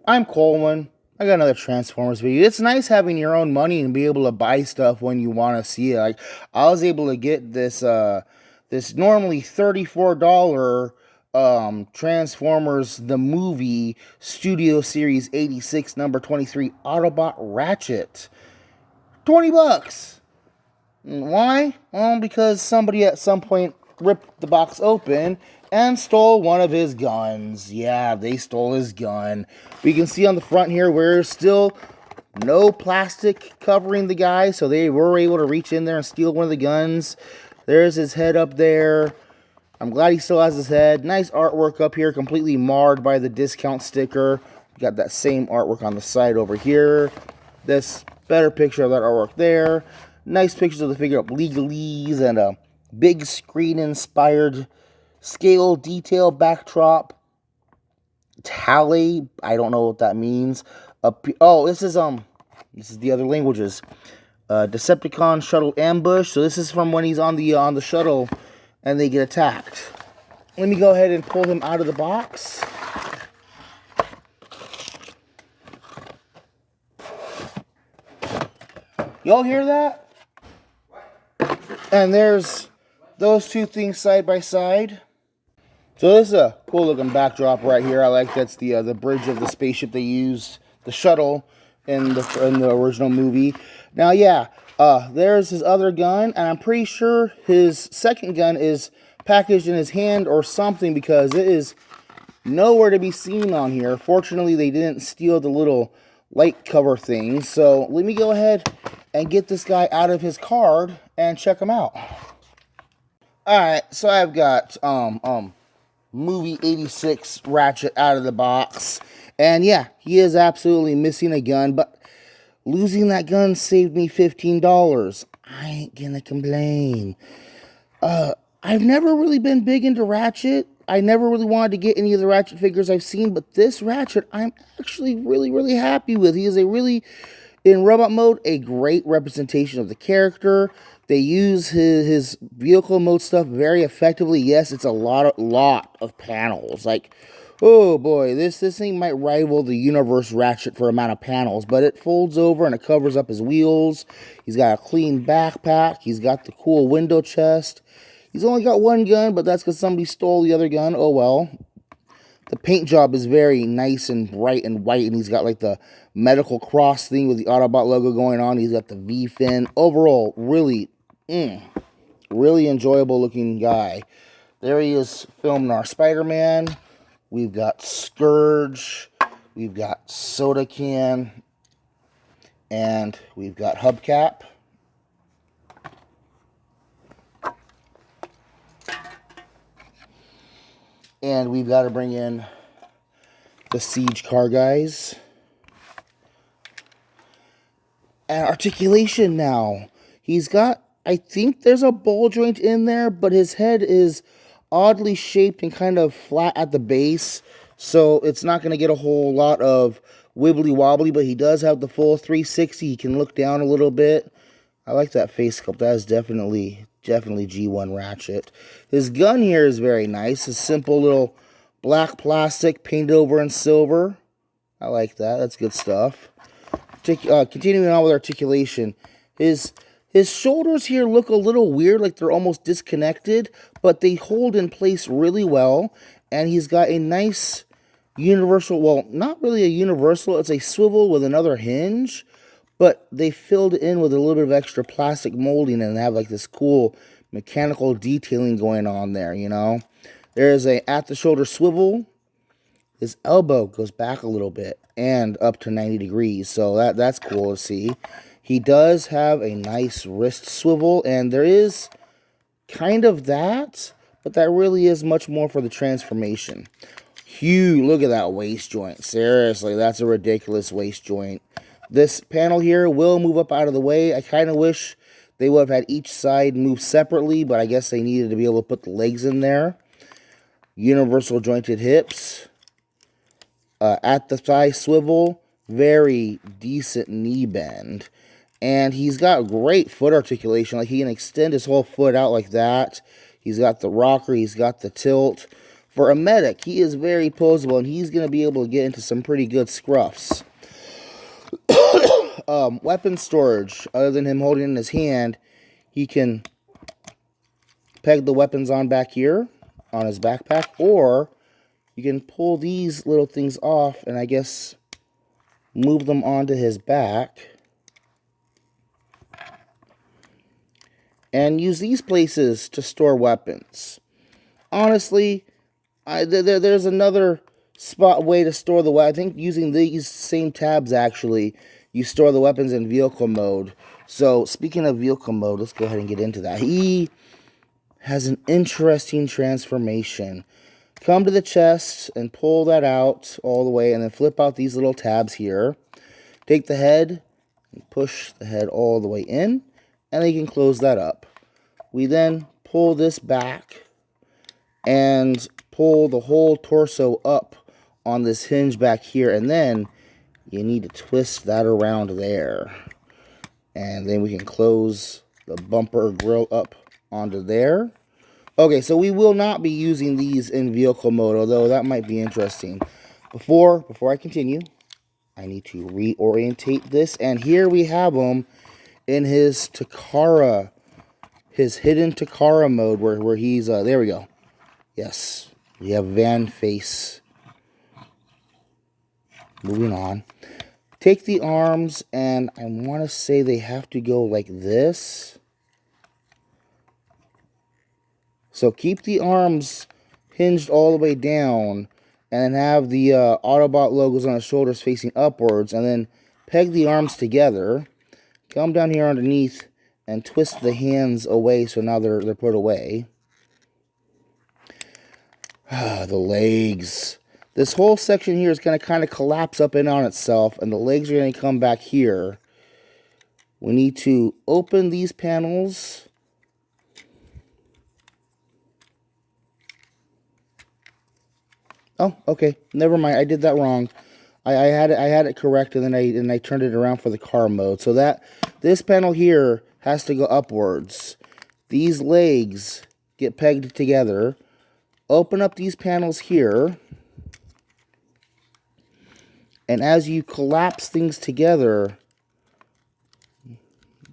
I'm Coleman. I got another Transformers video. It's nice having your own money and be able to buy stuff when you want to see it. Like I was able to get this normally $34 Transformers the movie Studio Series 86 number 23 Autobot Ratchet. $20. Why? Well, because somebody at some point ripped the box open and stole one of his guns. Yeah, they stole his gun. We can see on the front here where there's still no plastic covering the guy, so they were able to reach in there and steal one of the guns. There's his head up there. I'm glad he still has his head. Nice artwork up here, completely marred by the discount sticker. Got that same artwork on the side over here. This better picture of that artwork there. Nice pictures of the figure up legalese and a big screen inspired scale detail backdrop. Tally, I don't know what that means. Oh, this is the other languages. Decepticon shuttle ambush. So this is from when he's on the shuttle and they get attacked. Let me go ahead and pull him out of the box. Y'all hear that? And there's those two things side by side. So this is a cool looking backdrop right here. I like that's the bridge of the spaceship they used, the shuttle in the original movie. Now, yeah, there's his other gun, and I'm pretty sure his second gun is packaged in his hand or something because it is nowhere to be seen on here. Fortunately, they didn't steal the little light cover thing. So let me go ahead and get this guy out of his card and check him out. Alright, so I've got movie 86 Ratchet out of the box. And yeah, he is absolutely missing a gun, but losing that gun saved me $15. I ain't gonna complain. I've never really been big into Ratchet. I never really wanted to get any of the Ratchet figures I've seen, but this Ratchet I'm actually really happy with. He is in robot mode, a great representation of the character. They use his vehicle mode stuff very effectively. Yes, it's a lot of panels. Like, oh boy, this thing might rival the Universe Ratchet for amount of panels, but it folds over and it covers up his wheels. He's got a clean backpack. He's got the cool window chest. He's only got one gun, but that's because somebody stole the other gun. Oh well. The paint job is very nice and bright and white, and he's got like the medical cross thing with the Autobot logo going on. He's got the V-fin. Overall, really enjoyable looking guy. There he is filming our Spider-Man. We've got Scourge. We've got Soda Can. And we've got Hubcap. And we've got to bring in the Siege car guys. And articulation now. He's got, I think there's a ball joint in there, but his head is oddly shaped and kind of flat at the base. So it's not going to get a whole lot of wibbly wobbly, but he does have the full 360. He can look down a little bit. I like that face sculpt. That is definitely G1 Ratchet. His gun here is very nice. A simple little black plastic painted over in silver. I like that. That's good stuff. Continuing on with articulation. His shoulders here look a little weird, like they're almost disconnected, but they hold in place really well. And he's got a nice universal, well, not really a universal, it's a swivel with another hinge. But they filled it in with a little bit of extra plastic molding and have like this cool mechanical detailing going on there, you know. There's a at the shoulder swivel. His elbow goes back a little bit and up to 90 degrees. So that's cool to see. He does have a nice wrist swivel, and there is kind of that, but that really is much more for the transformation. Huge, look at that waist joint. Seriously, that's a ridiculous waist joint. This panel here will move up out of the way. I kind of wish they would have had each side move separately, but I guess they needed to be able to put the legs in there. Universal jointed hips. At the thigh swivel, very decent knee bend. And he's got great foot articulation. Like, he can extend his whole foot out like that. He's got the rocker. He's got the tilt. For a medic, he is very posable, and he's going to be able to get into some pretty good scruffs. Weapon storage, other than him holding it in his hand, he can peg the weapons on back here on his backpack, or you can pull these little things off and I guess move them onto his back and use these places to store weapons. Honestly, there's another way to store the weapons. I think using these same tabs, actually, you store the weapons in vehicle mode. So, speaking of vehicle mode, let's go ahead and get into that. He has an interesting transformation. Come to the chest and pull that out all the way, and then flip out these little tabs here. Take the head and push the head all the way in, and then you can close that up. We then pull this back and pull the whole torso up on this hinge back here, and then you need to twist that around there. And then we can close the bumper grill up onto there. Okay, so we will not be using these in vehicle mode, although that might be interesting. Before I continue, I need to reorientate this, and here we have him in his Takara, his hidden Takara mode, where he's, there we go. Yes, we have van face. Moving on. Take the arms, and I want to say they have to go like this. So keep the arms hinged all the way down, and then have the Autobot logos on the shoulders facing upwards, and then peg the arms together. Come down here underneath and twist the hands away, so now they're put away. The legs. This whole section here is going to kind of collapse up in on itself, and the legs are going to come back here. We need to open these panels. Oh, okay. Never mind. I did that wrong. I had it correct, and then I turned it around for the car mode. So that this panel here has to go upwards. These legs get pegged together. Open up these panels here. And as you collapse things together,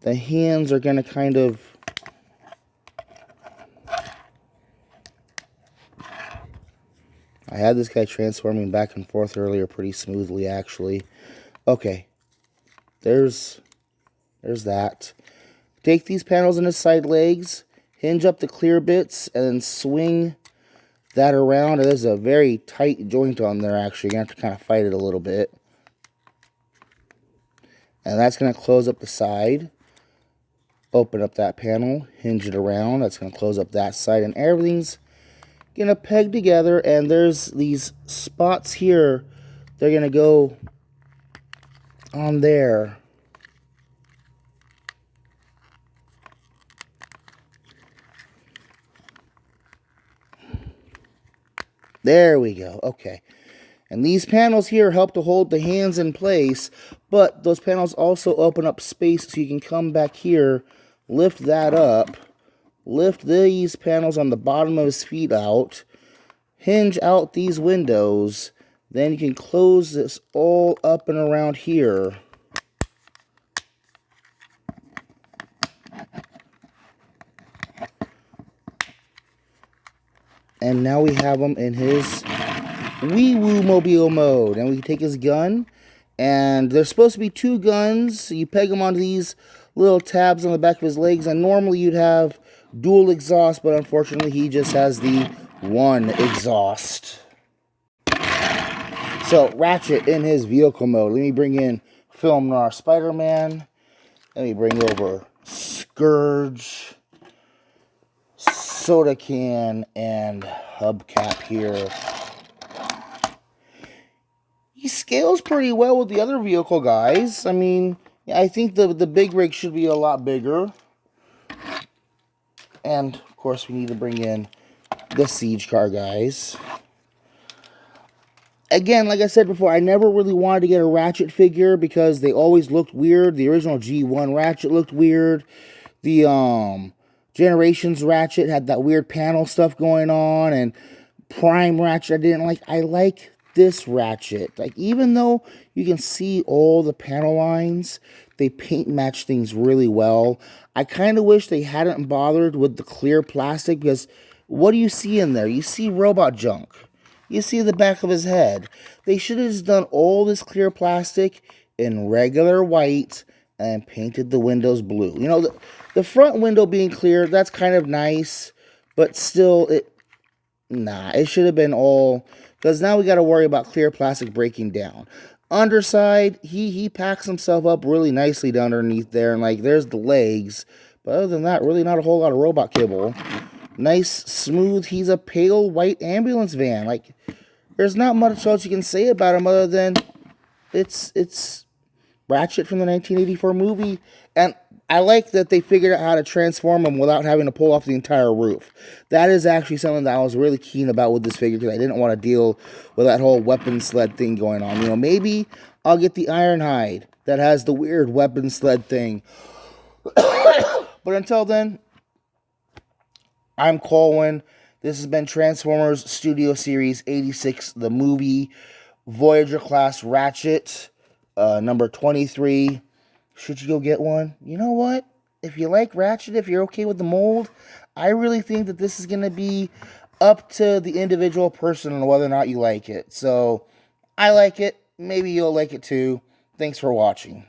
the hands are going to kind of... I had this guy transforming back and forth earlier pretty smoothly, actually. Okay. There's that. Take these panels in his side legs, hinge up the clear bits, and then swing that around. There's a very tight joint on there, actually. You're going to have to kind of fight it a little bit. And that's going to close up the side. Open up that panel, hinge it around. That's going to close up that side, and everything's going to peg together. And there's these spots here. They're going to go on there. There we go. Okay. And these panels here help to hold the hands in place, but those panels also open up space so you can come back here, lift that up, lift these panels on the bottom of his feet out, hinge out these windows, then you can close this all up and around here. And now we have him in his Wee-Woo Mobile mode. And we can take his gun. And there's supposed to be two guns. So you peg them onto these little tabs on the back of his legs. And normally you'd have dual exhaust. But unfortunately he just has the one exhaust. So Ratchet in his vehicle mode. Let me bring in Film Noir Spider-Man. Let me bring over Scourge, soda can, and hubcap here. He scales pretty well with the other vehicle guys. I mean, I think the big rig should be a lot bigger. And, of course, we need to bring in the siege car guys. Again, like I said before, I never really wanted to get a Ratchet figure because they always looked weird. The original G1 Ratchet looked weird. The Generations Ratchet had that weird panel stuff going on, and Prime Ratchet I didn't like. I like this Ratchet. Like, even though you can see all the panel lines, they paint match things really well. I kind of wish they hadn't bothered with the clear plastic, because what do you see in there? You see robot junk. You see the back of his head. They should have just done all this clear plastic in regular white and painted the windows blue. You know, the front window being clear, that's kind of nice, but still, it should have been all, because now we got to worry about clear plastic breaking down. Underside, he packs himself up really nicely down underneath there, and like there's the legs, but other than that, really not a whole lot of robot kibble. Nice, smooth. He's a pale white ambulance van. Like, there's not much else you can say about him other than it's Ratchet from the 1984 movie, and I like that they figured out how to transform him without having to pull off the entire roof. That is actually something that I was really keen about with this figure, because I didn't want to deal with that whole weapon sled thing going on. You know, maybe I'll get the Ironhide that has the weird weapon sled thing. But until then, I'm Colwyn. This has been Transformers Studio Series 86, the movie, Voyager class Ratchet, number 23. Should you go get one? You know what? If you like Ratchet, if you're okay with the mold, I really think that this is going to be up to the individual person on whether or not you like it. So, I like it. Maybe you'll like it too. Thanks for watching.